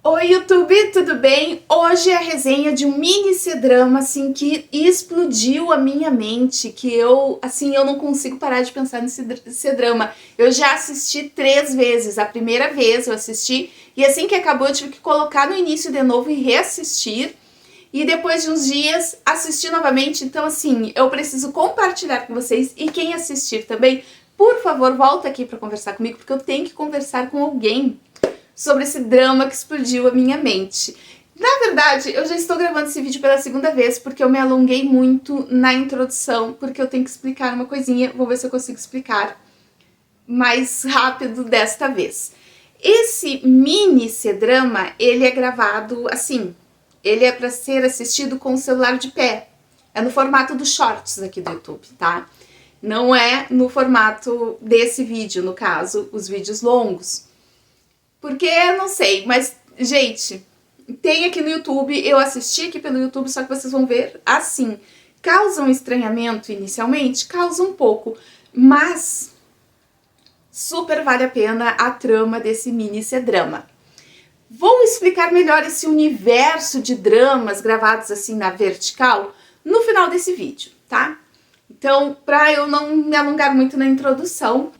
Oi, YouTube, tudo bem? Hoje é a resenha de um mini C-drama, assim, que explodiu a minha mente, que eu não consigo parar de pensar nesse C-drama. Eu já assisti 3 vezes. A primeira vez eu assisti, e assim que acabou eu tive que colocar no início de novo e reassistir. E depois de uns dias, assistir novamente. Então, assim, eu preciso compartilhar com vocês, e quem assistir também, por favor, volta aqui para conversar comigo, porque eu tenho que conversar com alguém sobre esse drama que explodiu a minha mente. Na verdade, eu já estou gravando esse vídeo pela segunda vez, porque eu me alonguei muito na introdução, porque eu tenho que explicar uma coisinha, vou ver se eu consigo explicar mais rápido desta vez. Esse mini C-drama, ele é gravado assim, ele é para ser assistido com o celular de pé. É no formato dos shorts aqui do YouTube, tá? Não é no formato desse vídeo, no caso, os vídeos longos. Porque, não sei, mas, gente, tem aqui no YouTube, eu assisti aqui pelo YouTube, só que vocês vão ver assim. Causa um estranhamento inicialmente? Causa um pouco, mas super vale a pena a trama desse mini C-drama. Vou explicar melhor esse universo de dramas gravados assim na vertical no final desse vídeo, tá? Então, pra eu não me alongar muito na introdução,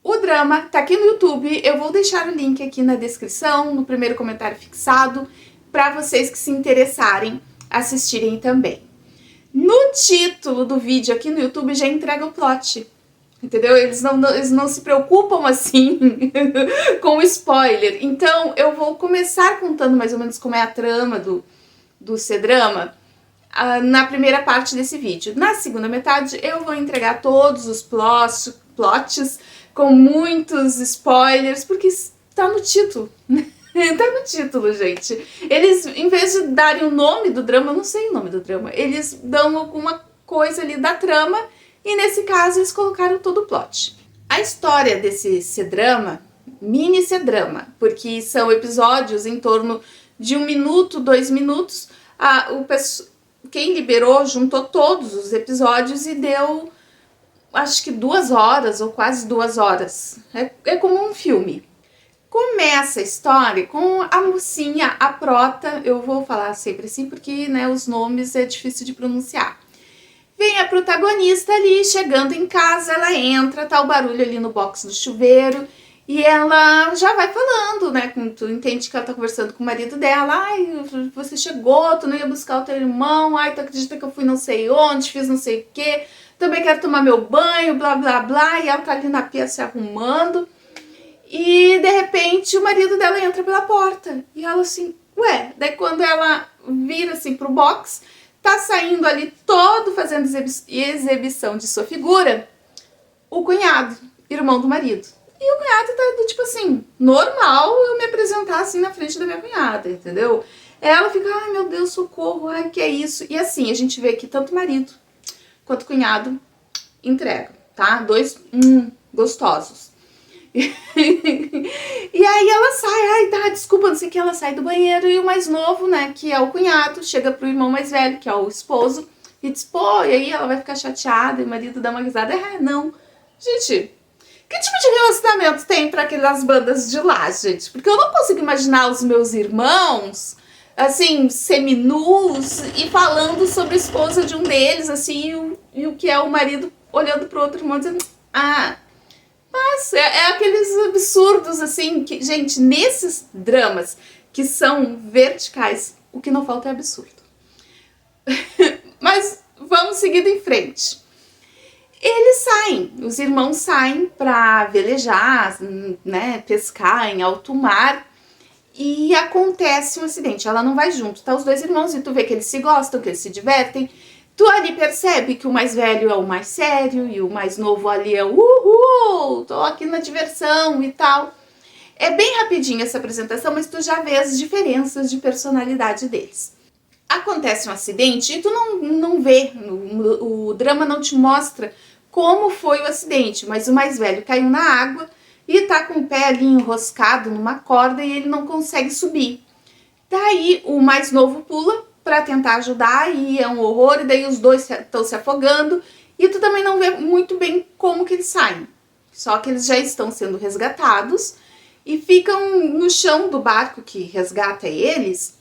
o drama tá aqui no YouTube, eu vou deixar o link aqui na descrição, no primeiro comentário fixado, para vocês que se interessarem assistirem também. No título do vídeo aqui no YouTube já entrega o plot, entendeu? Eles não se preocupam assim com spoiler. Então eu vou começar contando mais ou menos como é a trama do C-drama na primeira parte desse vídeo. Na segunda metade eu vou entregar todos os plots com muitos spoilers, porque tá no título. Tá no título, gente. Eles, em vez de darem o nome do drama, eu não sei o nome do drama, eles dão alguma coisa ali da trama, e nesse caso eles colocaram todo o plot. A história desse C-drama, mini C-drama, porque são episódios em torno de 1 minuto, 2 minutos, quem liberou juntou todos os episódios e deu, acho que 2 horas ou quase 2 horas. É como um filme. Começa a história com a mocinha, a prota, eu vou falar sempre assim porque, né, os nomes é difícil de pronunciar. Vem a protagonista ali, chegando em casa, ela entra, tá o barulho ali no box do chuveiro, e ela já vai falando, né, tu entende que ela tá conversando com o marido dela, ai, você chegou, tu não ia buscar o teu irmão, ai, tu acredita que eu fui não sei onde, fiz não sei o quê, também quero tomar meu banho, blá, blá, blá, e ela tá ali na pia se arrumando, e de repente o marido dela entra pela porta, e ela assim, ué, daí quando ela vira assim pro box, tá saindo ali todo fazendo exibição de sua figura, o cunhado, irmão do marido. E o cunhado tá do tipo assim, normal eu me apresentar assim na frente da minha cunhada, entendeu? Ela fica, ai meu Deus, socorro, ai que é isso? E assim, a gente vê que tanto marido quanto cunhado entregam, tá? Dois gostosos. E aí ela sai, ai tá, desculpa, não sei o que, ela sai do banheiro e o mais novo, né, que é o cunhado, chega pro irmão mais velho, que é o esposo, e diz, pô, e aí ela vai ficar chateada, e o marido dá uma risada, não. Gente, que tipo de relacionamento tem pra aquelas bandas de lá, gente? Porque eu não consigo imaginar os meus irmãos, assim, seminus, e falando sobre a esposa de um deles, assim, e o que é o marido olhando pro outro irmão, dizendo, mas é aqueles absurdos, assim, que, gente, nesses dramas que são verticais, o que não falta é absurdo. Mas vamos seguindo em frente. Eles saem, os irmãos saem pra velejar, né, pescar em alto mar, e acontece um acidente. Ela não vai junto, tá os dois irmãos, e tu vê que eles se gostam, que eles se divertem. Tu ali percebe que o mais velho é o mais sério e o mais novo ali é o uhul, tô aqui na diversão e tal. É bem rapidinho essa apresentação, mas tu já vê as diferenças de personalidade deles. Acontece um acidente e tu não vê, o drama não te mostra como foi o acidente, mas o mais velho caiu na água e tá com o pé ali enroscado numa corda e ele não consegue subir. Daí o mais novo pula para tentar ajudar e é um horror, e daí os dois estão se afogando e tu também não vê muito bem como que eles saem. Só que eles já estão sendo resgatados e ficam no chão do barco que resgata eles.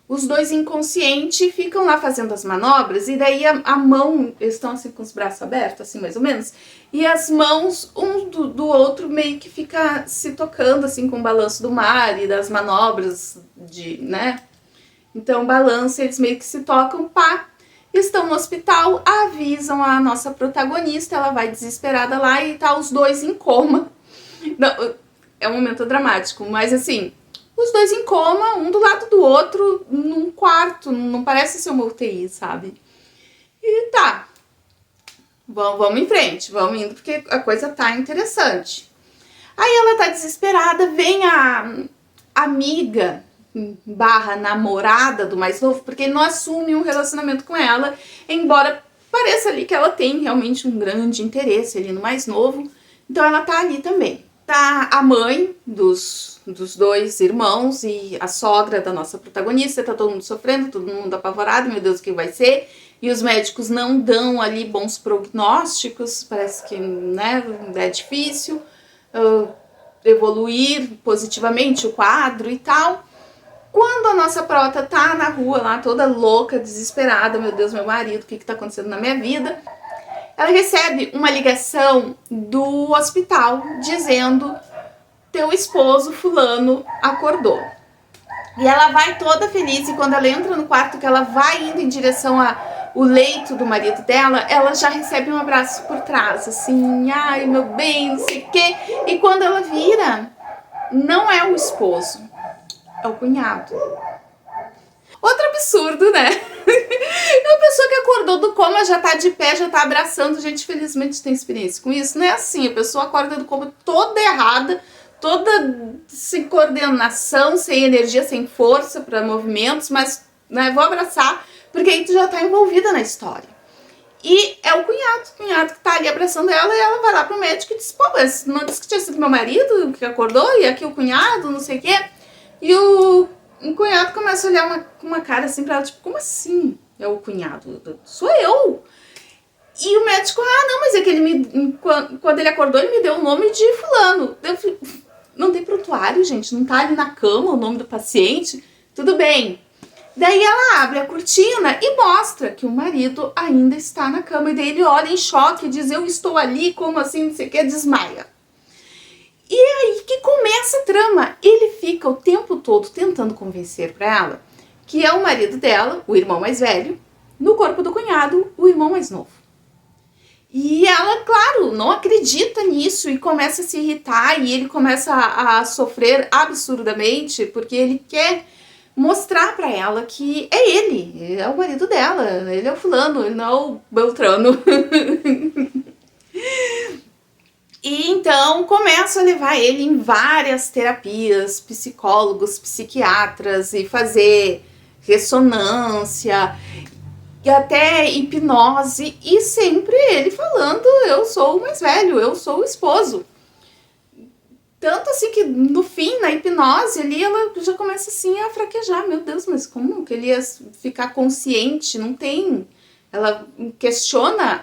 Os dois inconscientes ficam lá fazendo as manobras, e daí a mão, eles estão assim com os braços abertos, assim mais ou menos, e as mãos um do outro meio que fica se tocando assim com o balanço do mar e das manobras né? Então balança, eles meio que se tocam, pá, estão no hospital, avisam a nossa protagonista, ela vai desesperada lá e tá os dois em coma. Não, é um momento dramático, mas assim, os dois em coma, um do lado do outro, num quarto, não parece ser uma UTI, sabe? E tá, vamos em frente, vamos indo, porque a coisa tá interessante. Aí ela tá desesperada, vem a amiga barra namorada do mais novo, porque ele não assume um relacionamento com ela, embora pareça ali que ela tem realmente um grande interesse ali no mais novo, então ela tá ali também. Tá a mãe dos dois irmãos e a sogra da nossa protagonista, tá todo mundo sofrendo, todo mundo apavorado, meu Deus, o que vai ser? E os médicos não dão ali bons prognósticos, parece que, né, é difícil evoluir positivamente o quadro e tal. Quando a nossa prota tá na rua lá, toda louca, desesperada, meu Deus, meu marido, o que tá acontecendo na minha vida? Ela recebe uma ligação do hospital dizendo: teu esposo fulano acordou. E ela vai toda feliz, e quando ela entra no quarto, que ela vai indo em direção ao leito do marido dela, ela já recebe um abraço por trás, assim, ai meu bem, não sei o quê. E quando ela vira, não é o esposo, é o cunhado. Outro absurdo, né? Uma pessoa que acordou do coma já tá de pé, já tá abraçando. Gente, felizmente tem experiência com isso. Não é assim, a pessoa acorda do coma toda errada, toda sem coordenação, sem energia, sem força para movimentos, mas, né, vou abraçar, porque aí tu já tá envolvida na história. E é o cunhado que tá ali abraçando ela, e ela vai lá pro médico e diz: pô, mas não disse que tinha sido meu marido que acordou, e aqui o cunhado, não sei o quê. E o cunhado começa a olhar com uma cara assim pra ela, tipo, como assim é o cunhado? Sou eu. E o médico: ah, não, mas é que ele quando ele acordou, ele me deu o nome de fulano. Não tem prontuário, gente, não tá ali na cama o nome do paciente. Tudo bem. Daí ela abre a cortina e mostra que o marido ainda está na cama. E daí ele olha em choque e diz: eu estou ali, como assim, não sei o que, desmaia. E é aí que começa a trama. Ele fica o tempo todo tentando convencer pra ela que é o marido dela, o irmão mais velho, no corpo do cunhado, o irmão mais novo. E ela, claro, não acredita nisso e começa a se irritar, e ele começa a sofrer absurdamente, porque ele quer mostrar pra ela que é ele é o marido dela, ele é o fulano, ele não é o Beltrano. E então começam a levar ele em várias terapias, psicólogos, psiquiatras, e fazer ressonância e até hipnose, e sempre ele falando: eu sou o mais velho, eu sou o esposo. Tanto assim que no fim, na hipnose ali, ela já começa assim a fraquejar. Meu Deus, mas como que ele ia ficar consciente? Não tem. Ela questiona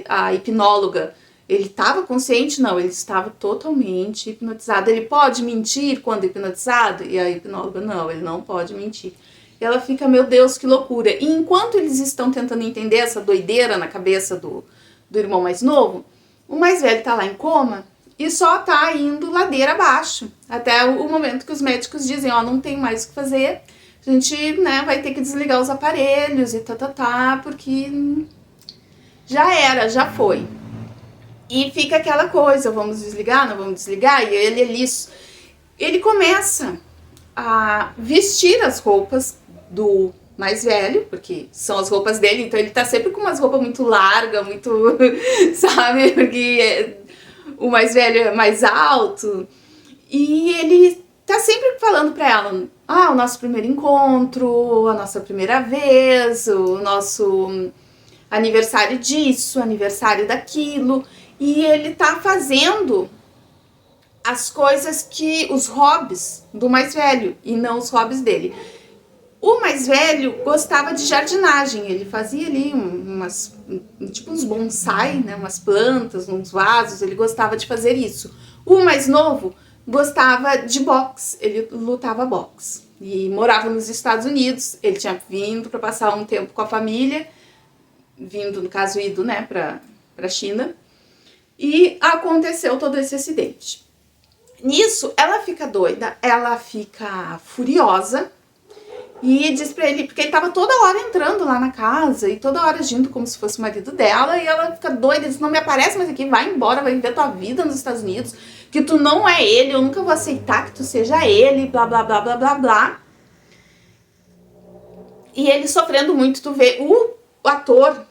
a hipnóloga. Ele estava consciente? Não, ele estava totalmente hipnotizado. Ele pode mentir quando hipnotizado? E a hipnóloga: não, ele não pode mentir. E ela fica: meu Deus, que loucura. E enquanto eles estão tentando entender essa doideira na cabeça do irmão mais novo, o mais velho tá lá em coma e só tá indo ladeira abaixo. Até o momento que os médicos dizem: ó, não tem mais o que fazer, a gente, né, vai ter que desligar os aparelhos e porque já era, já foi. E fica aquela coisa: vamos desligar, não vamos desligar? E ele começa a vestir as roupas do mais velho, porque são as roupas dele, então ele tá sempre com umas roupas muito largas, muito, sabe, porque o mais velho é mais alto, e ele tá sempre falando pra ela: ah, o nosso primeiro encontro, a nossa primeira vez, o nosso aniversário disso, aniversário daquilo, e ele tá fazendo as coisas os hobbies do mais velho e não os hobbies dele. O mais velho gostava de jardinagem, ele fazia ali tipo uns bonsai, né, umas plantas, uns vasos, ele gostava de fazer isso. O mais novo gostava de boxe, ele lutava boxe e morava nos Estados Unidos. Ele tinha vindo para passar um tempo com a família, vindo, no caso, ido, né, para China, e aconteceu todo esse acidente. Nisso, ela fica doida, ela fica furiosa e diz pra ele, porque ele tava toda hora entrando lá na casa e toda hora agindo como se fosse o marido dela, e ela fica doida, diz, não me aparece mais aqui, vai embora, vai viver tua vida nos Estados Unidos, que tu não é ele, eu nunca vou aceitar que tu seja ele, blá, blá, blá, blá, blá, blá. E ele sofrendo muito, tu vê, o ator,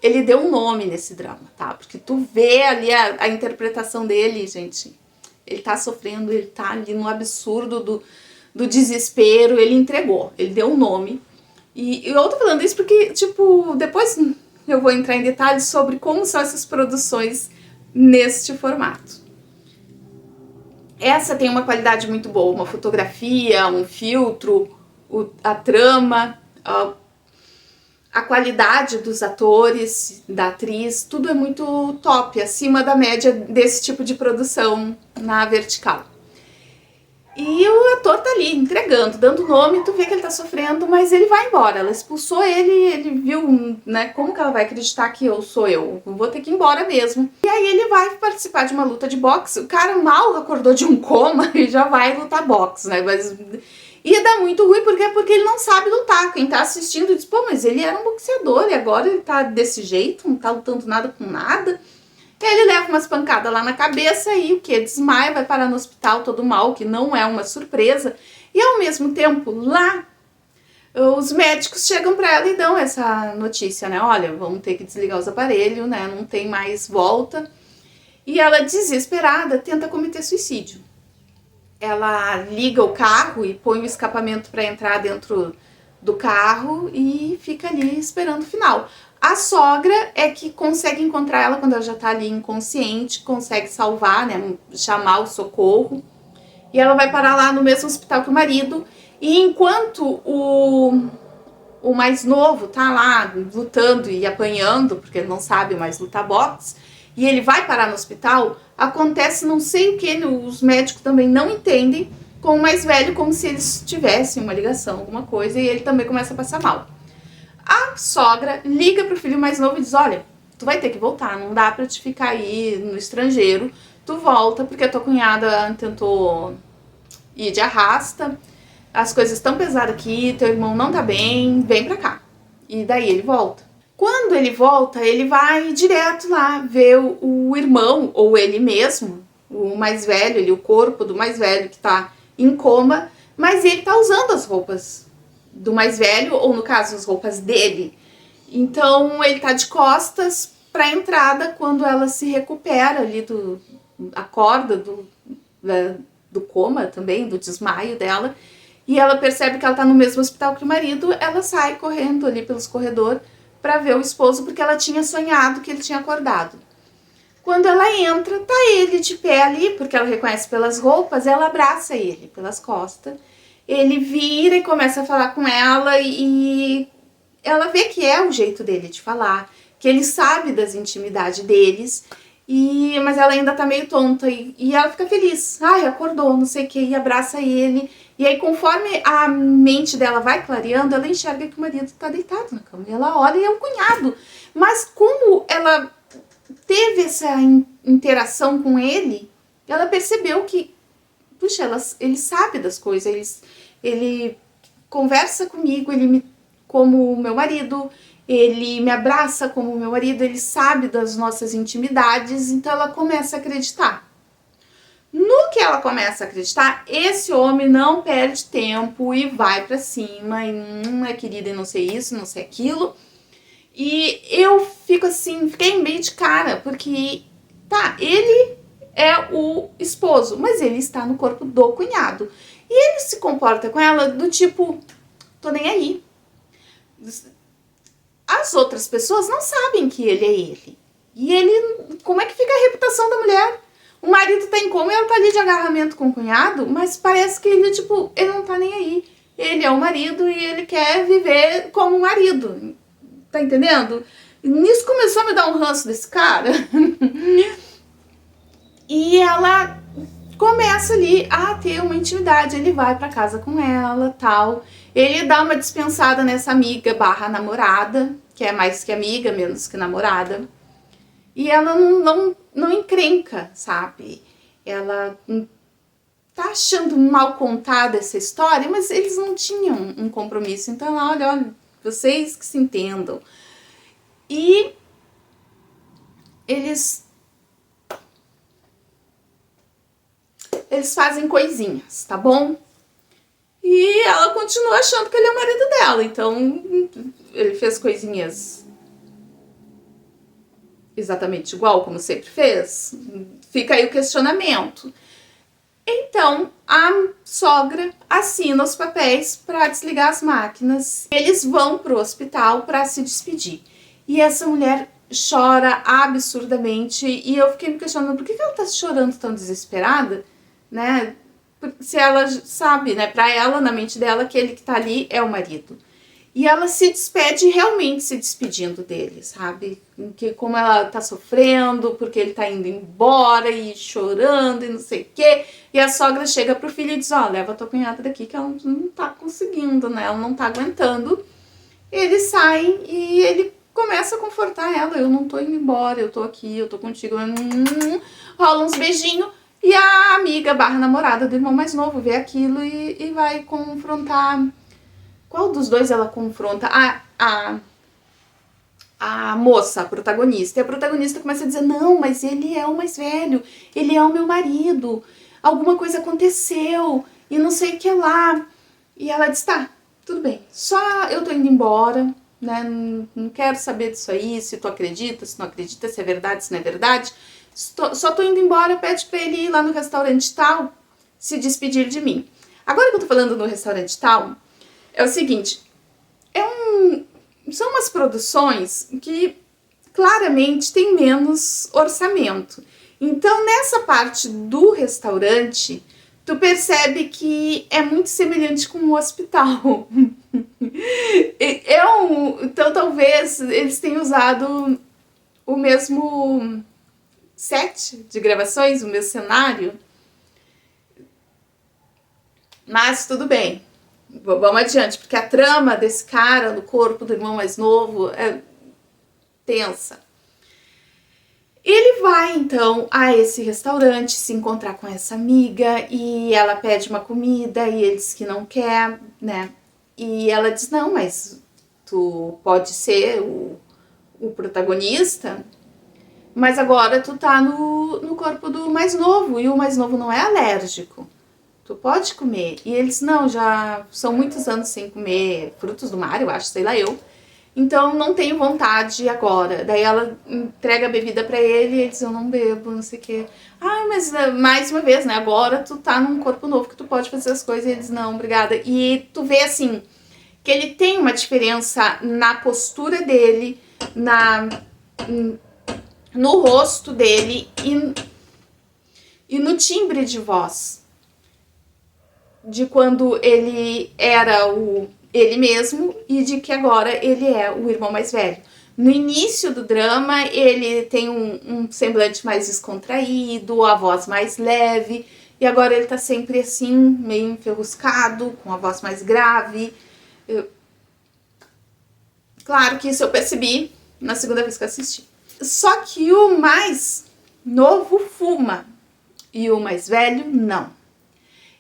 ele deu um nome nesse drama, tá? Porque tu vê ali a interpretação dele, gente, ele tá sofrendo, ele tá ali no absurdo do desespero, ele entregou, ele deu um nome. E eu tô falando isso porque, tipo, depois eu vou entrar em detalhes sobre como são essas produções neste formato. Essa tem uma qualidade muito boa, uma fotografia, um filtro, a trama, a qualidade dos atores, da atriz, tudo é muito top, acima da média desse tipo de produção na vertical. E o ator tá ali, entregando, dando nome, tu vê que ele tá sofrendo, mas ele vai embora. Ela expulsou ele viu, né, como que ela vai acreditar que eu sou eu? Vou ter que ir embora mesmo. E aí ele vai participar de uma luta de boxe. O cara mal acordou de um coma e já vai lutar boxe, né? Mas ia dar muito ruim, porque ele não sabe lutar. Quem tá assistindo diz, pô, mas ele era um boxeador e agora ele tá desse jeito, não tá lutando nada com nada. Ele leva umas pancadas lá na cabeça e o que? Desmaia, vai parar no hospital todo mal, que não é uma surpresa. E ao mesmo tempo, lá, os médicos chegam para ela e dão essa notícia, né? Olha, vamos ter que desligar os aparelhos, né? Não tem mais volta. E ela, desesperada, tenta cometer suicídio. Ela liga o carro e põe o escapamento para entrar dentro do carro e fica ali esperando o final. A sogra é que consegue encontrar ela quando ela já tá ali inconsciente, consegue salvar, né, chamar o socorro. E ela vai parar lá no mesmo hospital que o marido. E enquanto o mais novo tá lá lutando e apanhando, porque ele não sabe mais lutar boxe, e ele vai parar no hospital, acontece não sei o que, os médicos também não entendem, com o mais velho, como se eles tivessem uma ligação, alguma coisa, e ele também começa a passar mal. A sogra liga pro filho mais novo e diz, olha, tu vai ter que voltar, não dá pra te ficar aí no estrangeiro, tu volta, porque a tua cunhada tentou ir de arrasta, as coisas estão pesadas aqui, teu irmão não tá bem, vem pra cá. E daí ele volta. Quando ele volta, ele vai direto lá ver o irmão, ou ele mesmo, o mais velho, o corpo do mais velho que tá em coma, mas ele tá usando as roupas do mais velho, ou no caso, as roupas dele. Então ele tá de costas pra entrada quando ela se recupera ali acorda do coma também, do desmaio dela, e ela percebe que ela tá no mesmo hospital que o marido, ela sai correndo ali pelos corredores pra ver o esposo, porque ela tinha sonhado que ele tinha acordado. Quando ela entra, tá ele de pé ali, porque ela reconhece pelas roupas, ela abraça ele pelas costas. Ele vira e começa a falar com ela e ela vê que é o jeito dele de falar, que ele sabe das intimidades deles, mas ela ainda tá meio tonta e ela fica feliz. Ai, acordou, não sei o que, e abraça ele. E aí, conforme a mente dela vai clareando, ela enxerga que o marido tá deitado na cama. E ela olha e é o cunhado. Mas como ela teve essa interação com ele, ela percebeu que, puxa, ele sabe das coisas, ele conversa comigo, como o meu marido, ele me abraça como o meu marido, ele sabe das nossas intimidades, então ela começa a acreditar. No que ela começa a acreditar, esse homem não perde tempo e vai pra cima, e é querida e não sei isso, não sei aquilo. E eu fico assim, fiquei meio de cara, porque, tá, ele é o esposo, mas ele está no corpo do cunhado. E ele se comporta com ela do tipo, tô nem aí. As outras pessoas não sabem que ele é ele. E ele, como é que fica a reputação da mulher? O marido tá em coma e ela tá ali de agarramento com o cunhado, mas parece que ele, tipo, ele não tá nem aí. Ele é o marido e ele quer viver como marido. Tá entendendo? Nisso começou a me dar um ranço desse cara. E ela começa ali a ter uma intimidade. Ele vai pra casa com ela, tal. Ele dá uma dispensada nessa amiga barra namorada, que é mais que amiga, menos que namorada. E ela não encrenca, sabe? Ela tá achando mal contada essa história, mas eles não tinham um compromisso. Então ela, olha, vocês que se entendam. E eles fazem coisinhas, tá bom? E ela continua achando que ele é o marido dela. Então ele fez coisinhas exatamente igual como sempre fez? Fica aí o questionamento. Então, a sogra assina os papéis para desligar as máquinas. Eles vão pro hospital para se despedir. E essa mulher chora absurdamente. E eu fiquei me questionando, por que ela tá chorando tão desesperada? Né? Se ela sabe, né, pra ela, na mente dela, que ele que tá ali é o marido. E ela se despede realmente se despedindo dele, sabe? Que como ela tá sofrendo, porque ele tá indo embora e chorando e não sei o quê. E a sogra chega pro filho e diz, ó, leva tua cunhada daqui que ela não tá conseguindo, né? Ela não tá aguentando. Eles saem e ele começa a confortar ela. Eu não tô indo embora, eu tô aqui, eu tô contigo. Rola uns beijinhos. E a amiga barra namorada do irmão mais novo vê aquilo e vai confrontar... Qual dos dois ela confronta? A moça, a protagonista. E a protagonista começa a dizer, não, mas ele é o mais velho, ele é o meu marido, alguma coisa aconteceu, e não sei o que lá. E ela diz, tá, tudo bem, só eu tô indo embora, né, não quero saber disso aí, se tu acredita, se não acredita, se é verdade, se não é verdade. Só tô indo embora, pede pra ele ir lá no restaurante tal, se despedir de mim. Agora que eu tô falando no restaurante tal, é o seguinte, são umas produções que claramente tem menos orçamento. Então, nessa parte do restaurante, tu percebe que é muito semelhante com um hospital. Então, talvez eles tenham usado o mesmo set de gravações, o mesmo cenário. Mas tudo bem. Vamos adiante, porque a trama desse cara no corpo do irmão mais novo é tensa. Ele vai, então, a esse restaurante se encontrar com essa amiga e ela pede uma comida e ele diz que não quer, né? E ela diz, não, mas tu pode ser o protagonista, mas agora tu tá no corpo do mais novo e o mais novo não é alérgico. Tu pode comer. E eles, não, já são muitos anos sem comer frutos do mar, eu acho, sei lá eu. Então, não tenho vontade agora. Daí ela entrega a bebida pra ele e ele diz, eu não bebo, não sei o quê. Ah, mas mais uma vez, né, agora tu tá num corpo novo que tu pode fazer as coisas. E eles, não, obrigada. E tu vê, assim, que ele tem uma diferença na postura dele, no rosto dele e no timbre de voz. De quando ele era ele mesmo e de que agora ele é o irmão mais velho. No início do drama, ele tem um semblante mais descontraído, a voz mais leve, e agora ele tá sempre assim, meio enferruscado, com a voz mais grave. Claro que isso eu percebi na segunda vez que eu assisti. Só que o mais novo fuma e o mais velho não.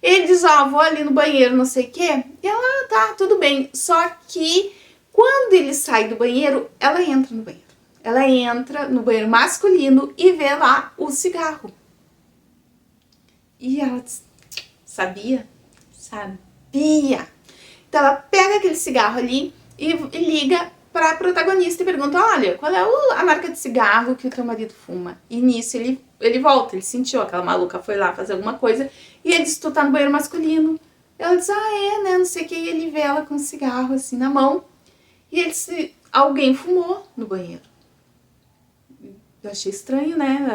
Ele diz, ó, vou ali no banheiro, não sei o quê. E ela, tá, tudo bem. Só que quando ele sai do banheiro, ela entra no banheiro. Ela entra no banheiro masculino e vê lá o cigarro. E ela diz, sabia? Sabia. Então ela pega aquele cigarro ali e liga pra protagonista e pergunta, olha, qual é a marca de cigarro que o teu marido fuma? E nisso ele volta, ele sentiu, aquela maluca foi lá fazer alguma coisa, e ele diz, tu tá no banheiro masculino. Ela diz, ah, é, né, não sei o que, e ele vê ela com um cigarro assim na mão, e ele disse, alguém fumou no banheiro. Eu achei estranho, né,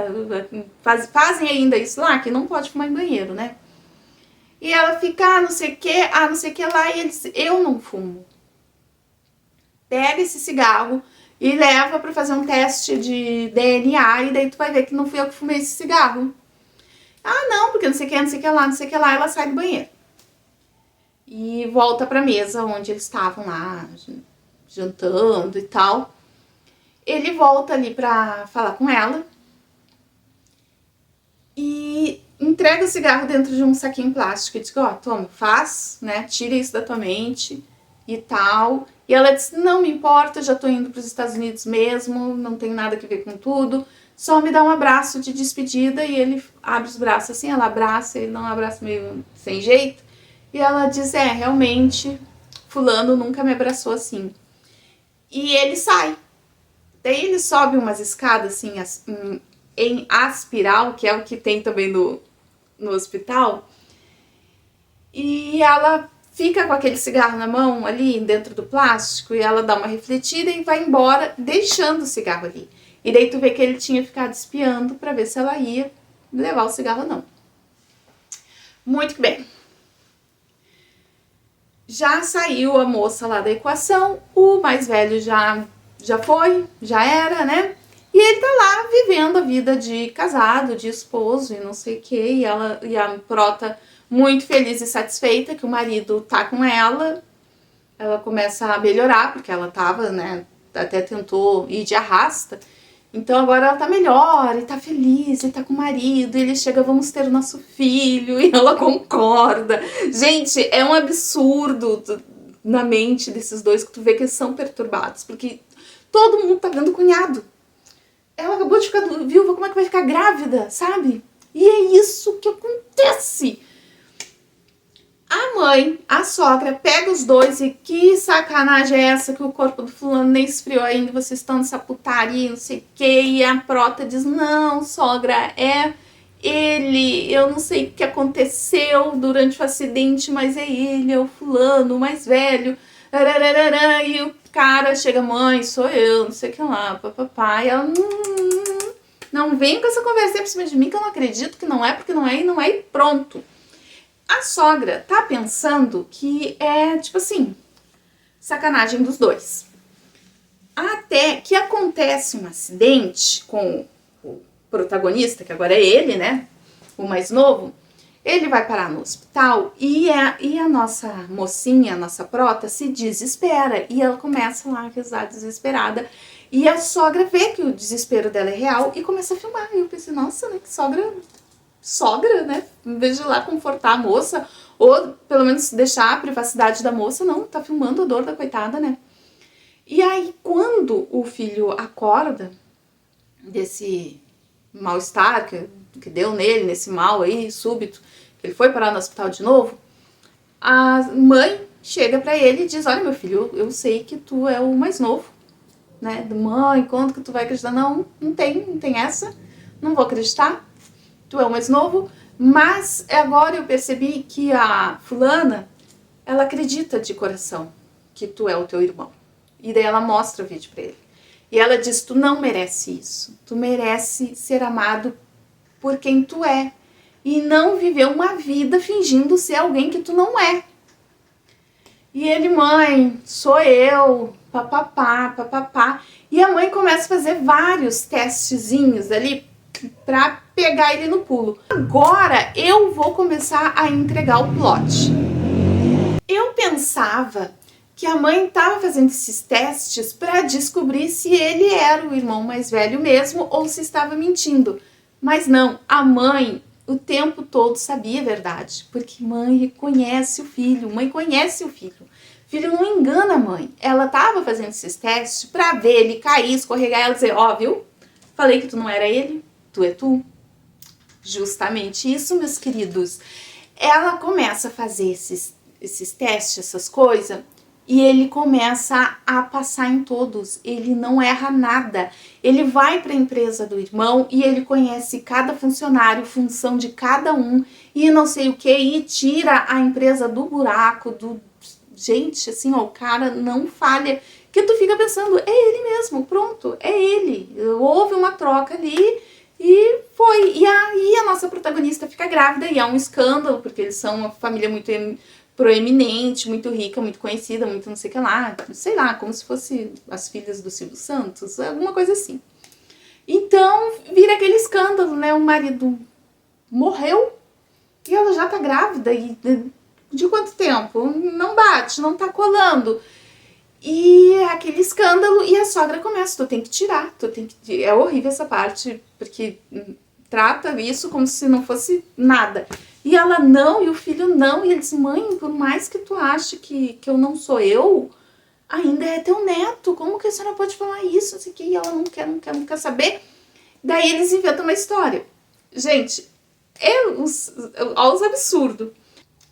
fazem ainda isso lá, que não pode fumar em banheiro, né. E ela fica, não sei o que lá, e ele diz, eu não fumo. Pega esse cigarro e leva pra fazer um teste de DNA e daí tu vai ver que não fui eu que fumei esse cigarro. Ah, não, porque não sei o que, não sei o que lá, não sei o que lá. Ela sai do banheiro. E volta pra mesa onde eles estavam lá, jantando e tal. Ele volta ali pra falar com ela. E entrega o cigarro dentro de um saquinho plástico e diz, ó, toma, faz, né, tira isso da tua mente e tal. E ela diz, não me importa, já tô indo pros Estados Unidos mesmo, não tem nada a ver com tudo, só me dá um abraço de despedida. E ele abre os braços assim, ela abraça, ele dá um abraço meio sem jeito. E ela diz, realmente, fulano nunca me abraçou assim. E ele sai. Daí ele sobe umas escadas assim, em aspiral, que é o que tem também no hospital, e ela fica com aquele cigarro na mão ali dentro do plástico e ela dá uma refletida e vai embora deixando o cigarro ali. E daí tu vê que ele tinha ficado espiando pra ver se ela ia levar o cigarro ou não. Muito bem. Já saiu a moça lá da equação, o mais velho já foi, já era, né? E ele tá lá vivendo a vida de casado, de esposo e não sei o que. E a prota muito feliz e satisfeita que o marido tá com ela. Ela começa a melhorar, porque ela tava, né? Até tentou ir de arrasta. Então agora ela tá melhor, e tá feliz, e tá com o marido, e ele chega, vamos ter o nosso filho, e ela concorda. Gente, é um absurdo na mente desses dois que tu vê que eles são perturbados, porque todo mundo tá vendo o cunhado. Ela acabou de ficar viúva, como é que vai ficar grávida, sabe? E é isso que acontece. A mãe, a sogra, pega os dois e que sacanagem é essa que o corpo do fulano nem esfriou ainda, vocês estão nessa putaria, não sei o que. E a prota diz, não, sogra, é ele, eu não sei o que aconteceu durante o acidente, mas é ele, é o fulano, o mais velho. E o cara chega, mãe, sou eu, não sei o que lá, papapá. E ela, não vem com essa conversa aí por cima de mim, que eu não acredito que não é, porque não é, e não é, e pronto. A sogra tá pensando que é, tipo assim, sacanagem dos dois. Até que acontece um acidente com o protagonista, que agora é ele, né, o mais novo. Ele vai parar no hospital e a nossa mocinha, a nossa prota, se desespera. E ela começa lá a rezar desesperada. E a sogra vê que o desespero dela é real e começa a filmar. E eu pensei, nossa, né, que sogra, né? Em vez de ir lá confortar a moça, ou pelo menos deixar a privacidade da moça, não, tá filmando a dor da coitada, né? E aí, quando o filho acorda desse mal-estar que deu nele, nesse mal aí, súbito, que ele foi parar no hospital de novo, a mãe chega pra ele e diz, olha, meu filho, eu sei que tu é o mais novo, né? Mãe, quando que tu vai acreditar? Não tem essa, não vou acreditar. Tu é o mais novo, mas agora eu percebi que a fulana, ela acredita de coração que tu é o teu irmão. E daí ela mostra o vídeo pra ele. E ela diz, tu não merece isso. Tu merece ser amado por quem tu é. E não viver uma vida fingindo ser alguém que tu não é. E ele, mãe, sou eu, papapá, papapá. E a mãe começa a fazer vários testezinhos ali pra pegar ele no pulo. Agora eu vou começar a entregar o plot. Eu pensava que a mãe estava fazendo esses testes para descobrir se ele era o irmão mais velho mesmo ou se estava mentindo. Mas não, a mãe o tempo todo sabia a verdade, porque mãe reconhece o filho, mãe conhece o filho. O filho não engana a mãe. Ela estava fazendo esses testes para ver ele cair, escorregar e ela dizer, ó, viu? Falei que tu não era ele, tu é tu. Justamente isso, meus queridos. Ela começa a fazer esses testes, essas coisas, e ele começa a passar em todos. Ele não erra nada. Ele vai para a empresa do irmão e ele conhece cada funcionário, função de cada um, e não sei o que, e tira a empresa do buraco, Gente, assim, ó, o cara não falha. Que tu fica pensando, é ele mesmo, pronto, é ele. Houve uma troca ali e foi. E aí a nossa protagonista fica grávida e é um escândalo, porque eles são uma família muito proeminente, muito rica, muito conhecida, muito não sei o que lá. Sei lá, como se fosse as filhas do Silvio Santos, alguma coisa assim. Então, vira aquele escândalo, né? O marido morreu e ela já tá grávida. E de quanto tempo? Não bate, não tá colando. E aquele escândalo, e a sogra começa, tu tem que tirar, tu tem que... É horrível essa parte, porque trata isso como se não fosse nada. E ela não, e o filho não, e ele diz, mãe, por mais que tu ache que eu não sou eu, ainda é teu neto, como que a senhora pode falar isso? Assim, e ela não quer saber. Daí eles inventam uma história. Gente, olha os absurdos.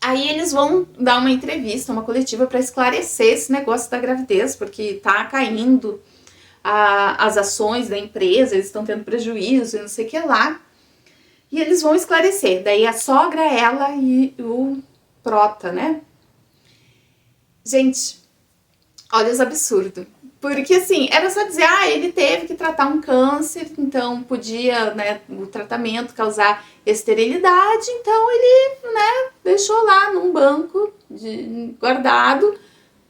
Aí eles vão dar uma entrevista, uma coletiva para esclarecer esse negócio da gravidez, porque tá caindo as ações da empresa, eles estão tendo prejuízo e não sei o que lá. E eles vão esclarecer. Daí a sogra, ela e o prota, né? Gente, olha os absurdos. Porque assim, era só dizer, ele teve que tratar um câncer, então podia, né, o tratamento causar esterilidade, então ele, né, deixou lá num banco guardado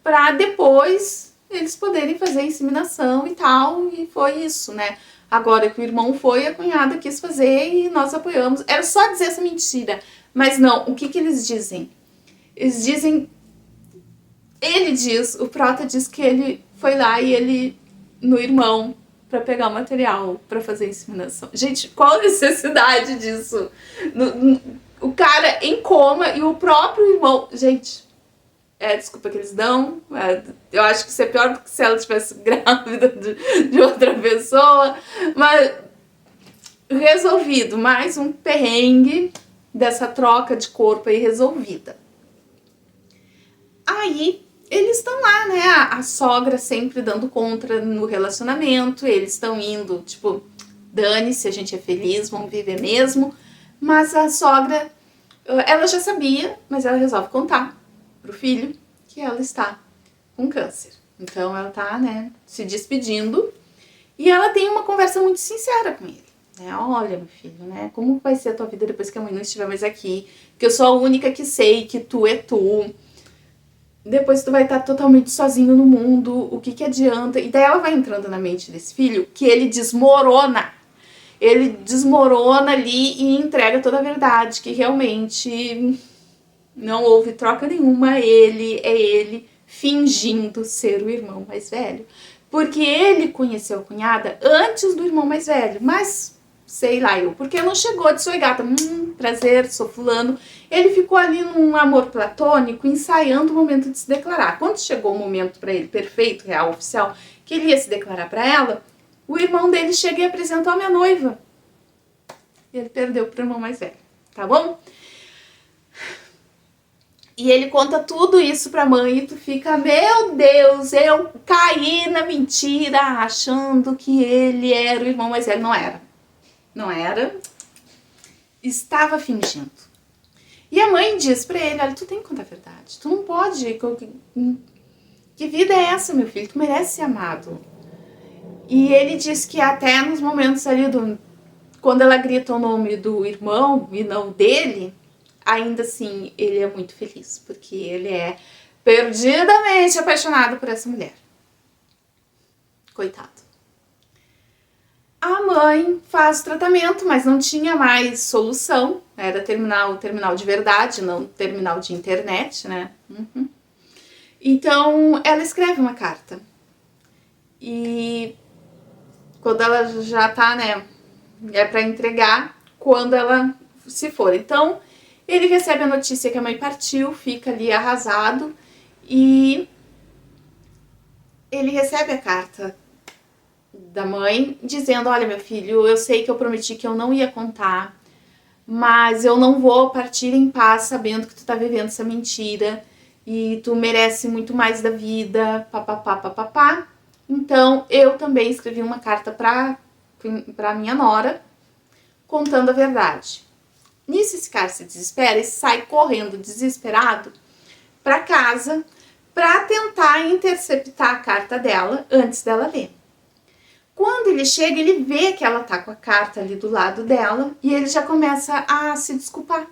para depois eles poderem fazer a inseminação e tal, e foi isso, né. Agora que o irmão foi, a cunhada quis fazer e nós apoiamos. Era só dizer essa mentira, mas não, o que eles dizem? Eles dizem... Ele diz, o prota diz que ele foi lá e ele, no irmão, pra pegar o material pra fazer a inseminação. Gente, qual a necessidade disso? O cara em coma e o próprio irmão... Gente, desculpa que eles dão. Eu acho que isso é pior do que se ela estivesse grávida de outra pessoa. Mas resolvido, mais um perrengue dessa troca de corpo aí resolvida. Aí eles estão lá, né, a sogra sempre dando contra no relacionamento, eles estão indo, tipo, dane-se, a gente é feliz, vamos viver mesmo, mas a sogra, ela já sabia, mas ela resolve contar pro filho que ela está com câncer. Então ela tá, né, se despedindo e ela tem uma conversa muito sincera com ele. Olha, meu filho, né, como vai ser a tua vida depois que a mãe não estiver mais aqui, que eu sou a única que sei que tu é tu. Depois tu vai estar totalmente sozinho no mundo, o que adianta? E daí ela vai entrando na mente desse filho que ele desmorona. Ele desmorona ali e entrega toda a verdade, que realmente não houve troca nenhuma, ele é ele fingindo ser o irmão mais velho. Porque ele conheceu a cunhada antes do irmão mais velho, mas... sei lá eu, porque não chegou de oi gata, prazer, sou fulano. Ele ficou ali num amor platônico, ensaiando o momento de se declarar. Quando chegou o momento para ele, perfeito, real, oficial, que ele ia se declarar para ela, o irmão dele chega e apresentou a minha noiva. Ele perdeu pro irmão mais velho, tá bom? E ele conta tudo isso pra mãe e tu fica, meu Deus, eu caí na mentira achando que ele era o irmão mais velho. Não era. Não era. Estava fingindo. E a mãe diz pra ele, olha, tu tem que contar a verdade. Tu não pode. Que vida é essa, meu filho? Tu merece ser amado. E ele diz que até nos momentos ali quando ela grita o nome do irmão e não dele, ainda assim ele é muito feliz. Porque ele é perdidamente apaixonado por essa mulher. Coitado. A mãe faz o tratamento, mas não tinha mais solução. Era terminal de verdade, não terminal de internet, né? Então, ela escreve uma carta. E quando ela já tá, né? É pra entregar quando ela se for. Então, ele recebe a notícia que a mãe partiu, fica ali arrasado. E ele recebe a carta da mãe, dizendo, olha meu filho, eu sei que eu prometi que eu não ia contar, mas eu não vou partir em paz sabendo que tu tá vivendo essa mentira e tu merece muito mais da vida, papapá, papapá. Então eu também escrevi uma carta pra minha nora, contando a verdade. Nisso esse cara se desespera e sai correndo desesperado pra casa pra tentar interceptar a carta dela antes dela ler. Quando ele chega, ele vê que ela tá com a carta ali do lado dela e ele já começa a se desculpar.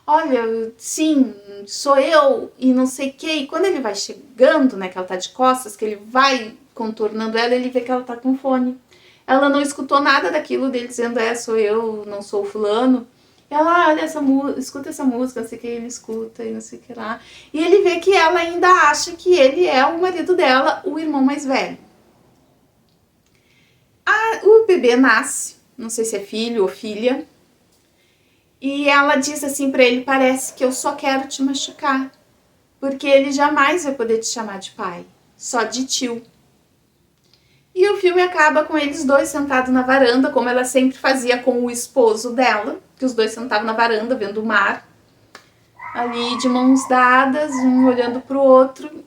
Olha, sim, sou eu e não sei o que. E quando ele vai chegando, né, que ela tá de costas, que ele vai contornando ela, ele vê que ela tá com fone. Ela não escutou nada daquilo dele dizendo, sou eu, não sou o fulano. Ela, olha essa música, escuta essa música, não sei o que, ele escuta e não sei o que lá. E ele vê que ela ainda acha que ele é o marido dela, o irmão mais velho. O bebê nasce, não sei se é filho ou filha, e ela diz assim pra ele, parece que eu só quero te machucar, porque ele jamais vai poder te chamar de pai, só de tio. E o filme acaba com eles dois sentados na varanda, como ela sempre fazia com o esposo dela, que os dois sentavam na varanda vendo o mar, ali de mãos dadas, um olhando pro outro,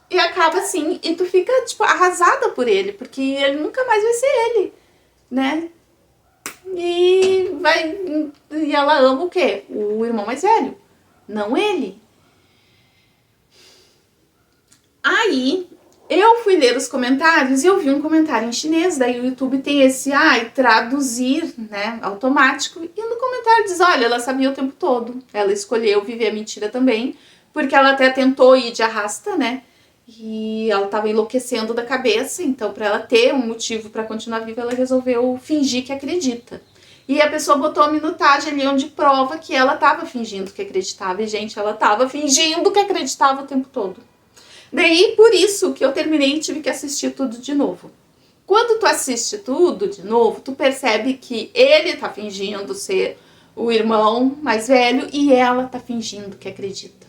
e acaba assim, e tu fica, tipo, arrasada por ele, porque ele nunca mais vai ser ele, né? E ela ama o quê? O irmão mais velho, não ele. Aí eu fui ler os comentários e eu vi um comentário em chinês, daí o YouTube tem esse, traduzir, né, automático, e no comentário diz, olha, ela sabia o tempo todo, ela escolheu viver a mentira também, porque ela até tentou ir de arrasta, né, e ela tava enlouquecendo da cabeça, então pra ela ter um motivo pra continuar viva, ela resolveu fingir que acredita. E a pessoa botou a minutagem ali onde prova que ela tava fingindo que acreditava, e gente, ela tava fingindo que acreditava o tempo todo. Daí, por isso que eu terminei e tive que assistir tudo de novo. Quando tu assiste tudo de novo, tu percebe que ele tá fingindo ser o irmão mais velho e ela tá fingindo que acredita.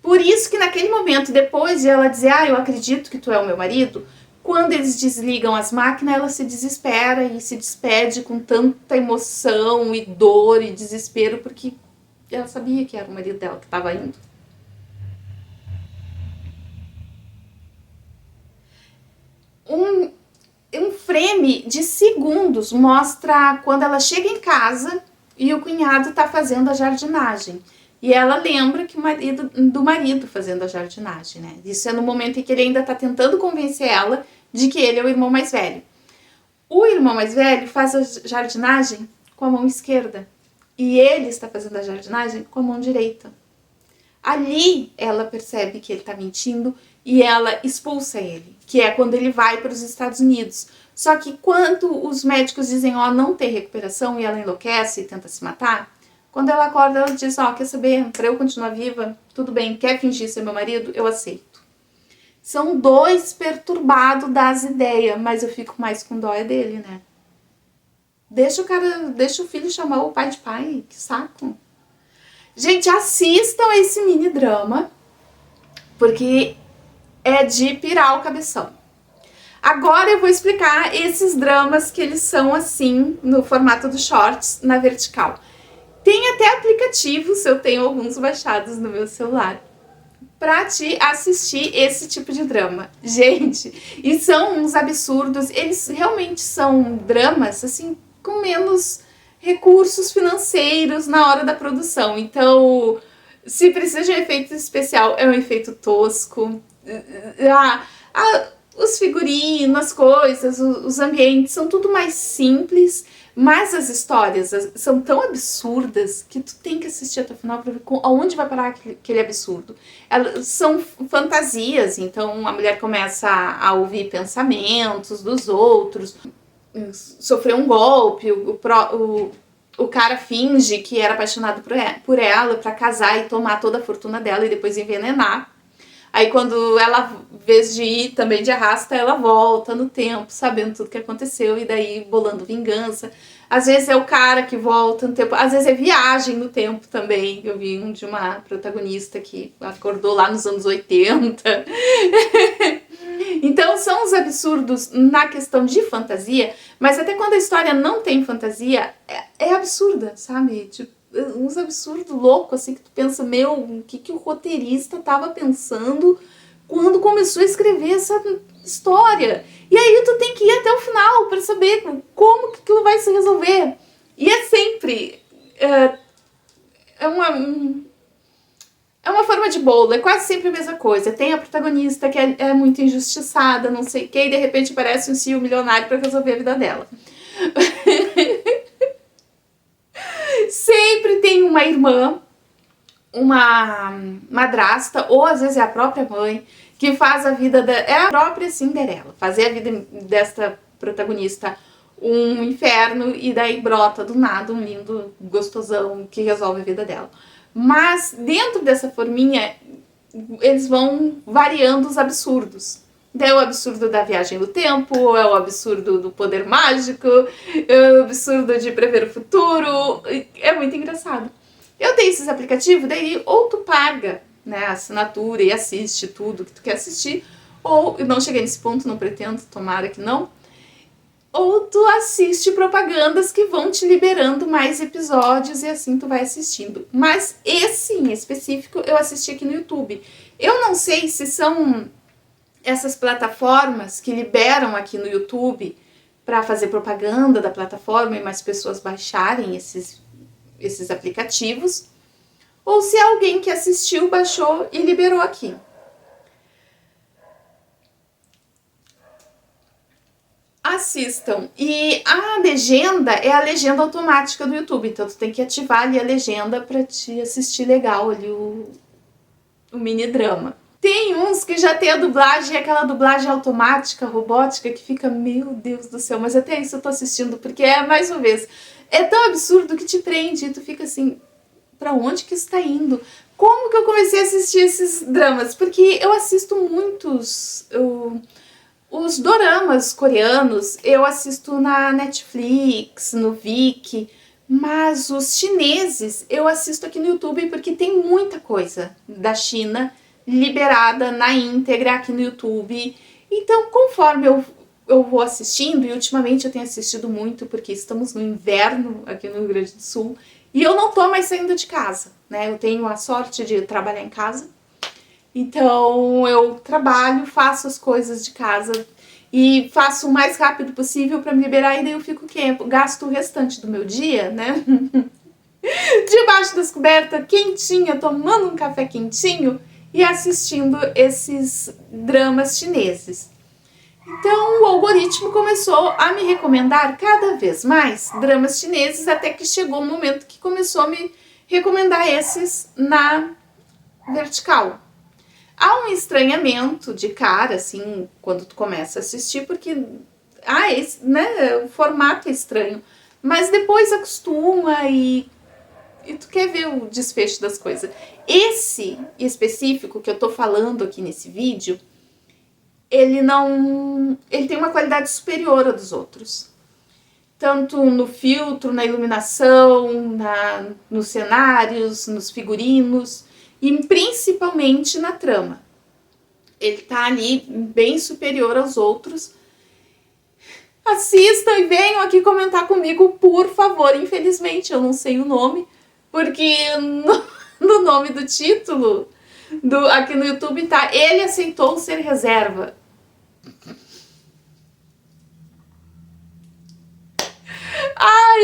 Por isso que naquele momento, depois de ela dizer, eu acredito que tu é o meu marido, quando eles desligam as máquinas, ela se desespera e se despede com tanta emoção e dor e desespero, porque ela sabia que era o marido dela que estava indo. Um frame de segundos mostra quando ela chega em casa e o cunhado tá fazendo a jardinagem. E ela lembra que do marido fazendo a jardinagem, né? Isso é no momento em que ele ainda tá tentando convencer ela de que ele é o irmão mais velho. O irmão mais velho faz a jardinagem com a mão esquerda e ele está fazendo a jardinagem com a mão direita. Ali ela percebe que ele tá mentindo e ela expulsa ele, que é quando ele vai para os Estados Unidos. Só que quando os médicos dizem, não tem recuperação e ela enlouquece e tenta se matar, quando ela acorda ela diz, quer saber, para eu continuar viva, tudo bem, quer fingir ser meu marido? Eu aceito. São dois perturbados das ideias, mas eu fico mais com dó dele, né? Deixa o filho chamar o pai de pai, que saco. Gente, assistam esse mini drama, porque é de pirar o cabeção. Agora eu vou explicar esses dramas que eles são assim, no formato do shorts, na vertical. Tem até aplicativos, eu tenho alguns baixados no meu celular, pra te assistir esse tipo de drama. Gente, e são uns absurdos, eles realmente são dramas, assim, com menos recursos financeiros na hora da produção. Então, se precisa de um efeito especial, é um efeito tosco. Os figurinos, as coisas, os ambientes são tudo mais simples, mas as histórias são tão absurdas que tu tem que assistir até o final pra ver aonde vai parar aquele absurdo. Elas são fantasias, então a mulher começa a ouvir pensamentos dos outros, sofreu um golpe, o cara finge que era apaixonado por ela pra casar e tomar toda a fortuna dela e depois envenenar. Aí quando ela, em vez de ir também de arrasta, ela volta no tempo, sabendo tudo que aconteceu e daí bolando vingança. Às vezes é o cara que volta no tempo, às vezes é viagem no tempo também. Eu vi um de uma protagonista que acordou lá nos anos 80. Então são os absurdos na questão de fantasia, mas até quando a história não tem fantasia, é absurda, sabe? Tipo, uns absurdos loucos, assim, que tu pensa, o que o roteirista tava pensando quando começou a escrever essa história? E aí tu tem que ir até o final para saber como que aquilo vai se resolver. E é sempre... É uma forma de bolo, é quase sempre a mesma coisa. Tem a protagonista que é muito injustiçada, não sei o que, e de repente aparece um CEO milionário para resolver a vida dela. Sempre tem uma irmã, uma madrasta, ou às vezes é a própria mãe, que faz a vida é a própria Cinderela. Fazer a vida desta protagonista um inferno e daí brota do nada um lindo gostosão que resolve a vida dela. Mas dentro dessa forminha eles vão variando os absurdos. Daí é o absurdo da viagem do tempo, é o absurdo do poder mágico, é o absurdo de prever o futuro. É muito engraçado. Eu tenho esses aplicativos, daí ou tu paga, né, a assinatura e assiste tudo que tu quer assistir, ou, eu não cheguei nesse ponto, não pretendo, tomara que não, ou tu assiste propagandas que vão te liberando mais episódios e assim tu vai assistindo. Mas esse em específico eu assisti aqui no YouTube. Eu não sei se são essas plataformas que liberam aqui no YouTube para fazer propaganda da plataforma e mais pessoas baixarem esses aplicativos, ou se alguém que assistiu, baixou e liberou aqui. Assistam. E a legenda é a legenda automática do YouTube, então tu tem que ativar ali a legenda para te assistir legal ali o mini drama. Tem uns que já tem a dublagem, aquela dublagem automática, robótica, que fica, meu Deus do céu, mas até isso eu tô assistindo, porque é, mais uma vez, é tão absurdo que te prende e tu fica assim, pra onde que isso tá indo? Como que eu comecei a assistir esses dramas? Porque eu assisto muitos, os doramas coreanos, eu assisto na Netflix, no Viki, mas os chineses eu assisto aqui no YouTube porque tem muita coisa da China liberada na íntegra aqui no YouTube. Então, conforme eu vou assistindo, e ultimamente eu tenho assistido muito porque estamos no inverno aqui no Rio Grande do Sul, e eu não tô mais saindo de casa, né? Eu tenho a sorte de trabalhar em casa, então eu trabalho, faço as coisas de casa e faço o mais rápido possível para me liberar, e daí eu fico o quê? Gasto o restante do meu dia, né? Debaixo das cobertas, quentinha, tomando um café quentinho e assistindo esses dramas chineses. Então o algoritmo começou a me recomendar cada vez mais dramas chineses, até que chegou um momento que começou a me recomendar esses na vertical. Há um estranhamento de cara, assim, quando tu começa a assistir, porque o formato é estranho, mas depois acostuma e tu quer ver o desfecho das coisas. Esse específico que eu tô falando aqui nesse vídeo, ele tem uma qualidade superior à dos outros. Tanto no filtro, na iluminação, nos cenários, nos figurinos e principalmente na trama. Ele tá ali bem superior aos outros. Assistam e venham aqui comentar comigo, por favor. Infelizmente eu não sei o nome, porque no nome do título aqui no YouTube tá: ele aceitou ser reserva.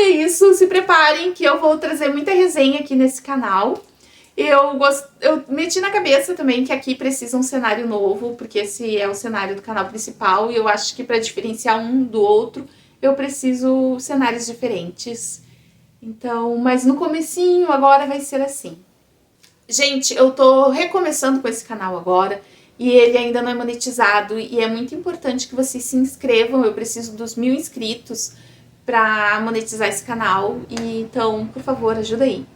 É isso, se preparem que eu vou trazer muita resenha aqui nesse canal. Eu meti na cabeça também que aqui precisa um cenário novo, porque esse é o cenário do canal principal, e eu acho que para diferenciar um do outro, eu preciso cenários diferentes. Então, mas no comecinho agora vai ser assim. Gente, eu tô recomeçando com esse canal agora, e ele ainda não é monetizado, e é muito importante que vocês se inscrevam. Eu preciso dos 1000 inscritos para monetizar esse canal, e então, por favor, ajuda aí.